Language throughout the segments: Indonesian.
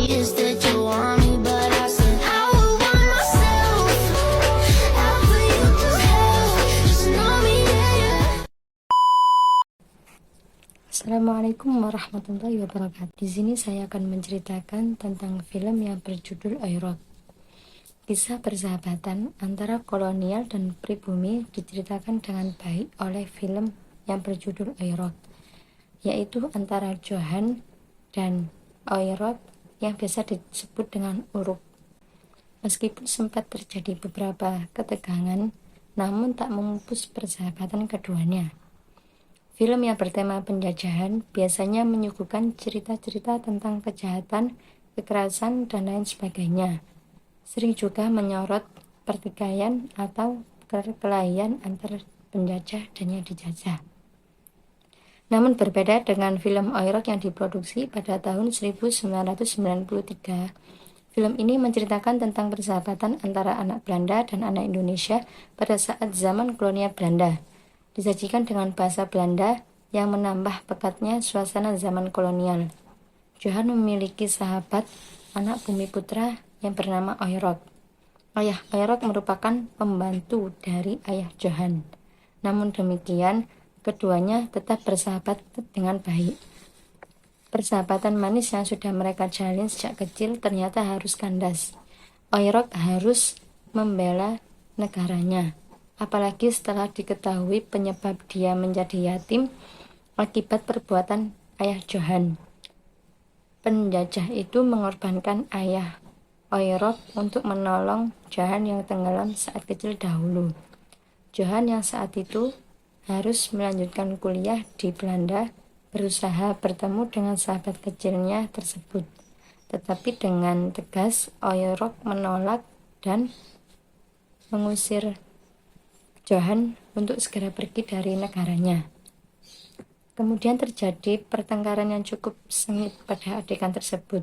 Is that you want me, but I said I would want myself. Out for you to have. Just know me, yeah. Assalamualaikum warahmatullahi wabarakatuh. Di sini saya akan menceritakan tentang film yang berjudul Oirot. Kisah persahabatan antara kolonial dan pribumi diceritakan dengan baik oleh film yang berjudul Oirot, yaitu antara Johan dan Oirot yang biasa disebut dengan Uruk. Meskipun sempat terjadi beberapa ketegangan, namun tak memupus persahabatan keduanya. Film yang bertema penjajahan biasanya menyuguhkan cerita-cerita tentang kejahatan, kekerasan, dan lain sebagainya. Sering juga menyorot pertikaian atau perkelahian antara penjajah dan yang dijajah. Namun berbeda dengan film Oirot yang diproduksi pada tahun 1993, film ini menceritakan tentang persahabatan antara anak Belanda dan anak Indonesia pada saat zaman kolonial Belanda. Disajikan dengan bahasa Belanda yang menambah pekatnya suasana zaman kolonial. Johan memiliki sahabat anak bumi putra yang bernama Oirot. Ayah Oirot merupakan pembantu dari ayah Johan. Namun demikian, keduanya tetap bersahabat dengan baik. Persahabatan manis yang sudah mereka jalin sejak kecil ternyata harus kandas. Oirot harus membela negaranya, apalagi setelah diketahui penyebab dia menjadi yatim akibat perbuatan ayah Johan. Penjajah itu mengorbankan ayah Oirot untuk menolong Johan yang tenggelam saat kecil dahulu. Johan yang saat itu harus melanjutkan kuliah di Belanda berusaha bertemu dengan sahabat kecilnya tersebut. Tetapi dengan tegas Oirot menolak dan mengusir Johan untuk segera pergi dari negaranya. Kemudian terjadi pertengkaran yang cukup sengit pada adegan tersebut.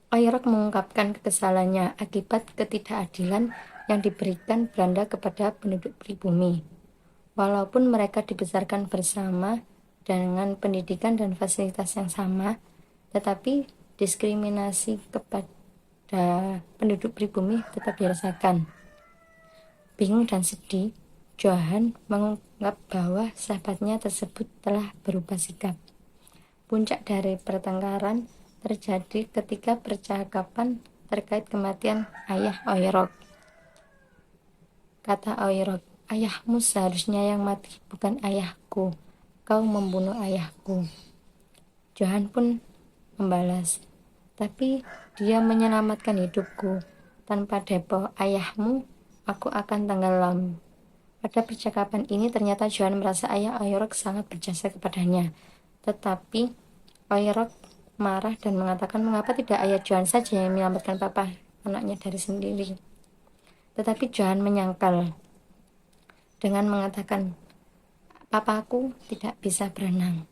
Oirot mengungkapkan kekesalannya akibat ketidakadilan yang diberikan Belanda kepada penduduk pribumi. Walaupun mereka dibesarkan bersama dengan pendidikan dan fasilitas yang sama, tetapi diskriminasi kepada penduduk pribumi tetap dirasakan. Bingung dan sedih, Johan menganggap bahwa sahabatnya tersebut telah berubah sikap. Puncak dari pertengkaran terjadi ketika percakapan terkait kematian ayah Oirot. Kata Oirot, "Ayahmu seharusnya yang mati, bukan ayahku. Kau membunuh ayahku." Johan pun membalas, "Tapi dia menyelamatkan hidupku. Tanpa depo ayahmu, aku akan tenggelam." Pada percakapan ini ternyata Johan merasa ayah Oirot sangat berjasa kepadanya. Tetapi Oirot marah dan mengatakan mengapa tidak ayah Johan saja yang menyelamatkan papa anaknya dari sendiri. Tetapi Johan menyangkal dengan mengatakan, "Papaku tidak bisa berenang."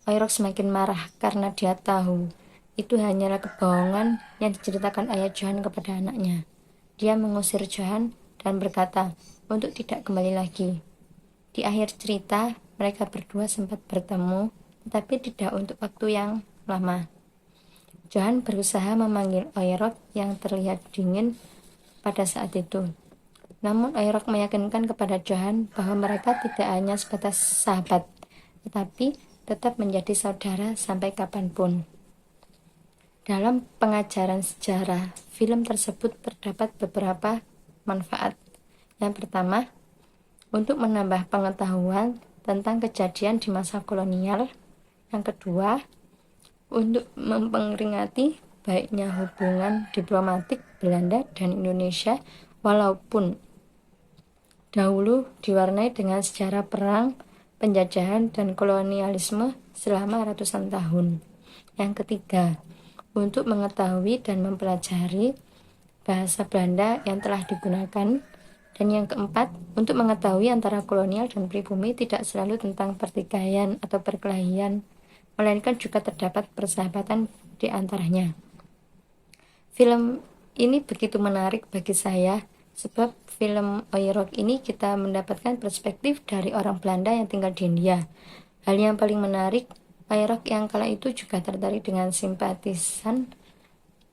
Oirot semakin marah karena dia tahu itu hanyalah kebohongan yang diceritakan ayah Johan kepada anaknya. Dia mengusir Johan dan berkata untuk tidak kembali lagi. Di akhir cerita, mereka berdua sempat bertemu, tetapi tidak untuk waktu yang lama. Johan berusaha memanggil Oirot yang terlihat dingin pada saat itu. Namun Oirot meyakinkan kepada Johan bahwa mereka tidak hanya sebatas sahabat, tetapi tetap menjadi saudara sampai kapanpun. Dalam pengajaran sejarah, film tersebut terdapat beberapa manfaat. Yang pertama, untuk menambah pengetahuan tentang kejadian di masa kolonial. Yang kedua, untuk memperingati baiknya hubungan diplomatik Belanda dan Indonesia walaupun dahulu diwarnai dengan sejarah perang, penjajahan, dan kolonialisme selama ratusan tahun. Yang ketiga, untuk mengetahui dan mempelajari bahasa Belanda yang telah digunakan. Dan yang keempat, untuk mengetahui antara kolonial dan pribumi tidak selalu tentang pertikaian atau perkelahian, melainkan juga terdapat persahabatan di antaranya. Film ini begitu menarik bagi saya, sebab film Oirot ini kita mendapatkan perspektif dari orang Belanda yang tinggal di India. Hal yang paling menarik, Oerok yang kala itu juga tertarik dengan simpatisan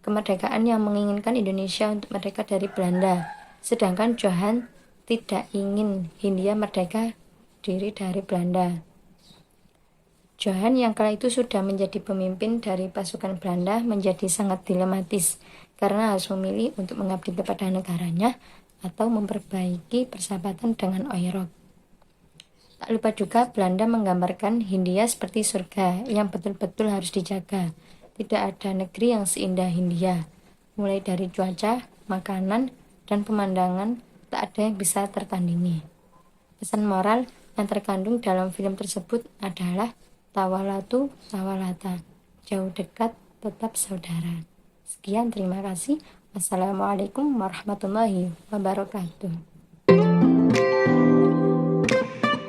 kemerdekaan yang menginginkan Indonesia untuk merdeka dari Belanda, sedangkan Johan tidak ingin Hindia merdeka diri dari Belanda. Johan yang kala itu sudah menjadi pemimpin dari pasukan Belanda menjadi sangat dilematis karena harus memilih untuk mengabdi kepada negaranya atau memperbaiki persahabatan dengan Oerok. Tak lupa juga Belanda menggambarkan Hindia seperti surga yang betul-betul harus dijaga. Tidak ada negeri yang seindah Hindia. Mulai dari cuaca, makanan, dan pemandangan, tak ada yang bisa tertandingi. Pesan moral yang terkandung dalam film tersebut adalah tawalatu tawalata, jauh dekat tetap saudara. Sekian, terima kasih. Wassalamualaikum warahmatullahi wabarakatuh.